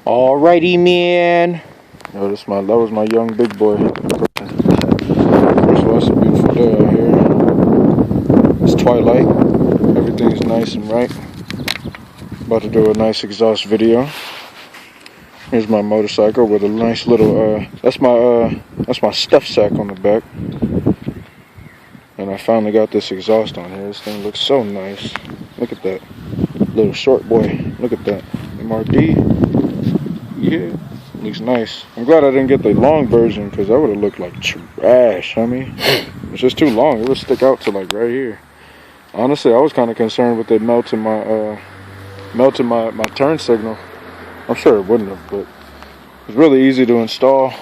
Alrighty, man. Oh, that was my young big boy. First of all, it's a beautiful day out here. It's twilight. Everything's nice and right. About to do a nice exhaust video. Here's my motorcycle with a nice little that's my stuff sack on the back. And I finally got this exhaust on here. This thing looks so nice. Look at that little short boy. Look at that MRD. Yeah, looks nice. I'm glad I didn't get the long version because that would have looked like trash. I mean, it's just too long. It would stick out to like right here. Honestly, I was kind of concerned with it melting my turn signal. I'm sure it wouldn't have, but it's really easy to install,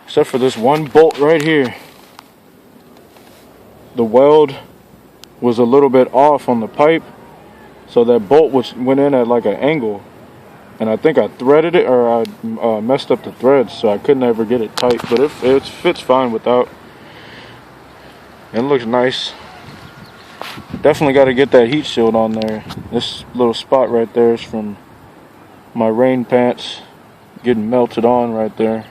except for this one bolt right here. The weld was a little bit off on the pipe, so that bolt went in at like an angle. And I think I threaded it, or I messed up the threads, so I couldn't ever get it tight. But it fits fine without. It looks nice. Definitely got to get that heat shield on there. This little spot right there is from my rain pants getting melted on right there.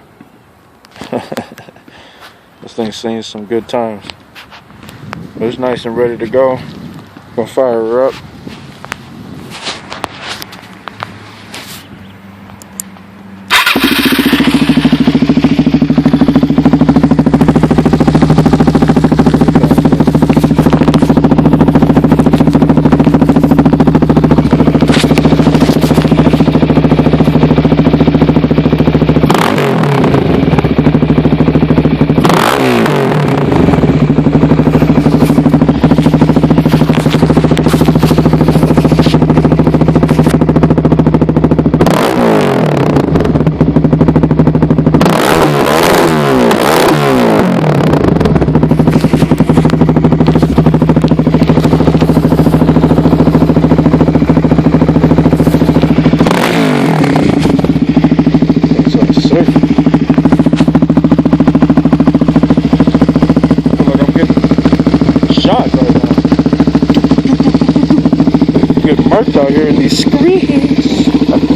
This thing's seen some good times. But it's nice and ready to go. Gonna fire her up. Out here in these screens.